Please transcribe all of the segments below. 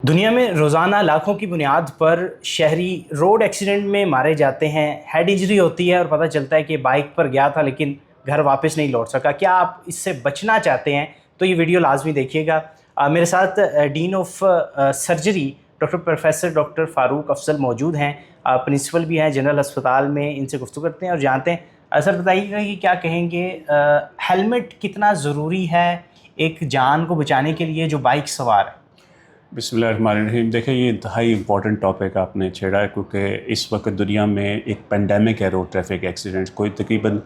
دنیا میں روزانہ لاکھوں کی بنیاد پر شہری روڈ ایکسیڈنٹ میں مارے جاتے ہیں. ہیڈ انجری ہوتی ہے اور پتہ چلتا ہے کہ بائک پر گیا تھا لیکن گھر واپس نہیں لوٹ سکا. کیا آپ اس سے بچنا چاہتے ہیں تو یہ ویڈیو لازمی دیکھیے گا. میرے ساتھ ڈین آف سرجری ڈاکٹر فاروق افضل موجود ہیں. پرنسپل بھی ہیں جنرل اسپتال میں. ان سے گفتگو کرتے ہیں اور جانتے ہیں. سر بتائیے گا کہ کیا کہیں گے, ہیلمٹ کتنا ضروری ہے ایک جان کو بچانے کے لیے جو بائک سوار ہے؟ بسم اللہ الرحمن الرحیم. دیکھیں, یہ انتہائی امپورٹنٹ ٹاپک آپ نے چھیڑا ہے کیونکہ اس وقت دنیا میں ایک پینڈیمک ہے روڈ ٹریفک ایکسیڈنٹ. کوئی تقریباً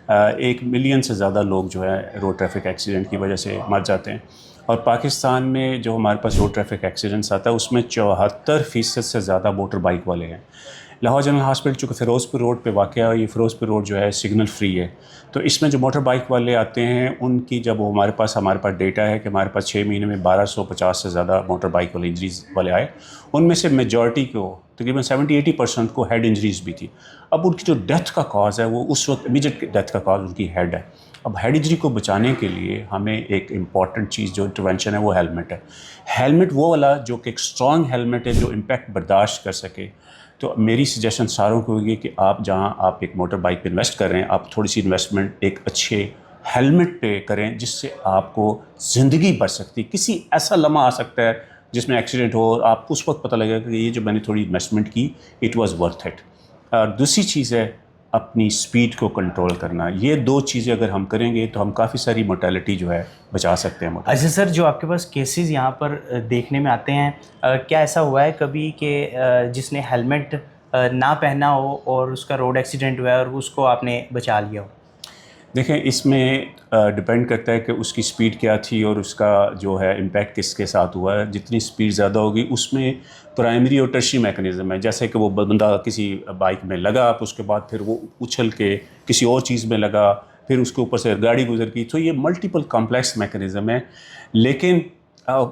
1 ملین سے زیادہ لوگ جو ہے روڈ ٹریفک ایکسیڈنٹ کی وجہ سے مر جاتے ہیں. اور پاکستان میں جو ہمارے پاس روڈ ٹریفک ایکسیڈنٹس آتا ہے اس میں 74% سے زیادہ موٹر بائک والے ہیں. لاہور جنرل ہاسپٹل چونکہ فیروز پور روڈ پہ واقع ہے, یہ فیروز پور روڈ جو ہے سگنل فری ہے, تو اس میں جو موٹر بائک والے آتے ہیں ان کی جب وہ ہمارے پاس ڈیٹا ہے کہ ہمارے پاس 6 مہینے میں 1250 سے زیادہ موٹر بائک والے انجریز والے آئے. ان میں سے میجورٹی کو تقریباً 70-80% کو ہیڈ انجریز بھی تھی. اب ان کی جو ڈیتھ کا کاز ہے وہ اس وقت امیجیٹ ڈیتھ کا کاز ان کی ہیڈ ہے. اب ہیڈ انجری کو بچانے کے لیے ہمیں ایک امپورٹنٹ چیز جو انٹرونشن ہے وہ ہیلمٹ ہے. ہیلمٹ وہ والا جو کہ ایک اسٹرانگ ہیلمٹ ہے جو امپیکٹ برداشت کر سکے. تو میری سجیشن ساروں کو ہوگی کہ آپ جہاں آپ ایک موٹر بائک پہ انویسٹ کر رہے ہیں, آپ تھوڑی سی انویسٹمنٹ ایک اچھے ہیلمٹ پہ کریں جس سے آپ کو زندگی بچ سکتی. کسی ایسا لمحہ آ سکتا ہے جس میں ایکسیڈنٹ ہو اور آپ کو اس وقت پتہ لگے گا کہ یہ جو میں نے تھوڑی انویسٹمنٹ کی اٹ واز ورتھ اٹ. اور دوسری چیز ہے اپنی سپیڈ کو کنٹرول کرنا. یہ 2 چیزیں اگر ہم کریں گے تو ہم کافی ساری مورٹیلٹی جو ہے بچا سکتے ہیں. اچھا سر, جو آپ کے پاس کیسز یہاں پر دیکھنے میں آتے ہیں, کیا ایسا ہوا ہے کبھی کہ جس نے ہیلمٹ نہ پہنا ہو اور اس کا روڈ ایکسیڈنٹ ہوا ہے اور اس کو آپ نے بچا لیا ہو؟ دیکھیں, اس میں ڈپینڈ کرتا ہے کہ اس کی سپیڈ کیا تھی اور اس کا جو ہے امپیکٹ کس کے ساتھ ہوا ہے. جتنی سپیڈ زیادہ ہوگی اس میں پرائمری اور ٹرشری میکنزم ہے. جیسے کہ وہ بندہ کسی بائک میں لگا, اس کے بعد پھر وہ اچھل کے کسی اور چیز میں لگا, پھر اس کے اوپر سے گاڑی گزر گئی. تو یہ ملٹیپل کمپلیکس میکنزم ہے. لیکن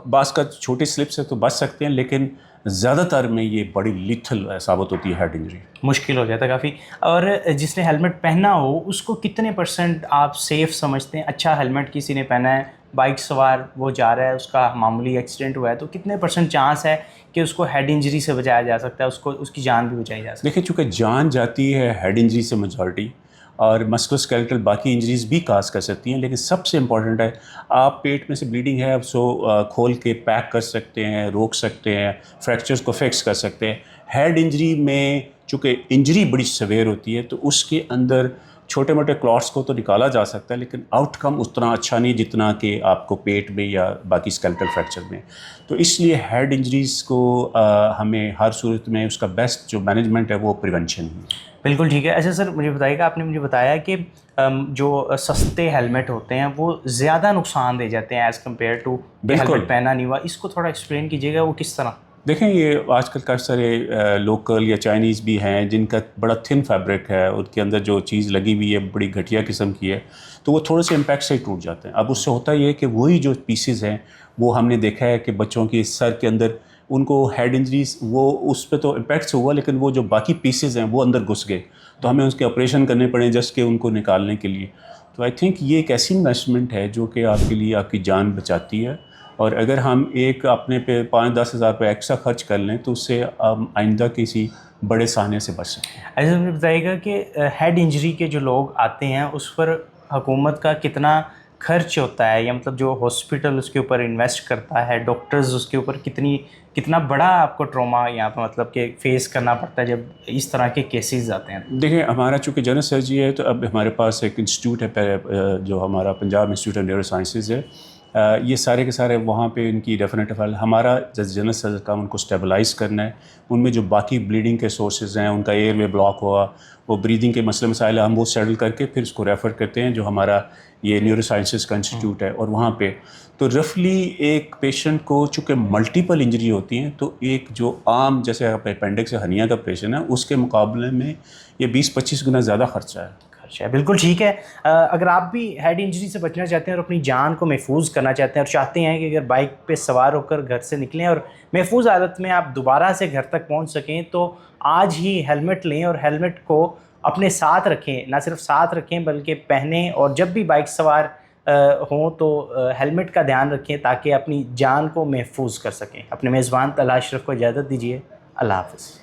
بعض کا چھوٹی سلپ سے تو بچ سکتے ہیں, لیکن زیادہ تر میں یہ بڑی لیتھل ثابت ہوتی ہے ہیڈ انجری. مشکل ہو جاتا ہے کافی. اور جس نے ہیلمٹ پہنا ہو اس کو کتنے % آپ سیف سمجھتے ہیں؟ اچھا ہیلمٹ کسی نے پہنا ہے, بائک سوار وہ جا رہا ہے, اس کا معمولی ایکسیڈنٹ ہوا ہے, تو کتنے % چانس ہے کہ اس کو ہیڈ انجری سے بچایا جا سکتا ہے, اس کی جان بھی بچائی جا سکتی ہے؟ دیکھیں, چونکہ جان جاتی ہے ہیڈ انجری سے میجورٹی, اور مسکولوسکیلیٹل باقی انجریز بھی کاز کر سکتی ہیں, لیکن سب سے امپورٹنٹ ہے آپ پیٹ میں سے بلیڈنگ ہے سو کھول کے پیک کر سکتے ہیں, روک سکتے ہیں, فریکچرز کو فکس کر سکتے ہیں. ہیڈ انجری میں چونکہ انجری بڑی سویر ہوتی ہے تو اس کے اندر چھوٹے موٹے کلاٹس کو تو نکالا جا سکتا ہے, لیکن آؤٹ کم اتنا اچھا نہیں جتنا کہ آپ کو پیٹ میں یا باقی اسکیلیٹل فریکچر میں. تو اس لیے ہیڈ انجریز کو ہمیں ہر صورت میں اس کا بیسٹ جو مینجمنٹ ہے وہ پریونشن ہے. بالکل ٹھیک ہے. اچھا سر, مجھے بتائیے گا, آپ نے مجھے بتایا کہ جو سستے ہیلمٹ ہوتے ہیں وہ زیادہ نقصان دے جاتے ہیں ایز کمپیئر ٹو ہیلمٹ پہنا نہیں ہوا. اس کو تھوڑا ایکسپلین کیجیے گا, وہ کس طرح؟ دیکھیں, یہ آج کل کافی سارے لوکل یا چائنیز بھی ہیں جن کا بڑا تھن فیبرک ہے, ان کے اندر جو چیز لگی ہوئی ہے بڑی گھٹیا قسم کی ہے, تو وہ تھوڑے سے امپیکٹ سے ہی ٹوٹ جاتے ہیں. اب اس سے ہوتا یہ ہے کہ وہی جو پیسز ہیں وہ ہم نے دیکھا ہے کہ بچوں کی سر کے اندر ان کو ہیڈ انجریز, وہ اس پہ تو امپیکٹ سے ہوا لیکن وہ جو باقی پیسز ہیں وہ اندر گھس گئے, تو ہمیں اس کے آپریشن کرنے پڑے جسٹ کہ ان کو نکالنے کے لیے. تو آئی تھنک یہ ایک ایسی انویسٹمنٹ ہے جو کہ آپ کے لیے آپ کی جان بچاتی ہے, اور اگر ہم ایک اپنے پہ 5-10 ہزار روپے ایکسٹرا خرچ کر لیں تو اس سے آئندہ کسی بڑے سہانے سے بچ سکتے ہیں. ایسا مجھے بتائیے گا کہ ہیڈ انجری کے جو لوگ آتے ہیں اس پر حکومت کا کتنا خرچ ہوتا ہے, یا مطلب جو ہاسپٹل اس کے اوپر انویسٹ کرتا ہے, ڈاکٹرز اس کے اوپر کتنا بڑا آپ کو ٹراما یہاں پہ مطلب کہ فیس کرنا پڑتا ہے جب اس طرح کے کیسز آتے ہیں؟ دیکھیں, ہمارا چونکہ جنرل سرجری ہے تو اب ہمارے پاس ایک انسٹیٹیوٹ ہے جو ہمارا Punjab institute of neuro sciences ہے. یہ سارے کے سارے وہاں پہ ان کی ڈیفینیٹ فائل ہمارا جنرل سرجن کا ان کو اسٹیبلائز کرنا ہے. ان میں جو باقی بلیڈنگ کے سورسز ہیں, ان کا ایئر وے بلاک ہوا, وہ بریدنگ کے مسئلے مسائل ہم وہ سیٹل کر کے پھر اس کو ریفر کرتے ہیں جو ہمارا یہ نیورو سائنسز کا انسٹیٹیوٹ ہے. اور وہاں پہ تو رفلی ایک پیشنٹ کو چونکہ ملٹیپل انجری ہوتی ہیں تو ایک جو عام جیسے اپینڈکس یا ہرنیا کا پیشنٹ ہے اس کے مقابلے میں یہ 20-25 گنا زیادہ خرچہ ہے. بالکل ٹھیک ہے. اگر آپ بھی ہیڈ انجری سے بچنا چاہتے ہیں اور اپنی جان کو محفوظ کرنا چاہتے ہیں اور چاہتے ہیں کہ اگر بائک پہ سوار ہو کر گھر سے نکلیں اور محفوظ حالت میں آپ دوبارہ سے گھر تک پہنچ سکیں, تو آج ہی ہیلمٹ لیں اور ہیلمٹ کو اپنے ساتھ رکھیں. نہ صرف ساتھ رکھیں بلکہ پہنیں, اور جب بھی بائک سوار ہوں تو ہیلمٹ کا دھیان رکھیں تاکہ اپنی جان کو محفوظ کر سکیں. اپنے میزبان طلحہ اشرف کو اجازت دیجیے. اللہ حافظ.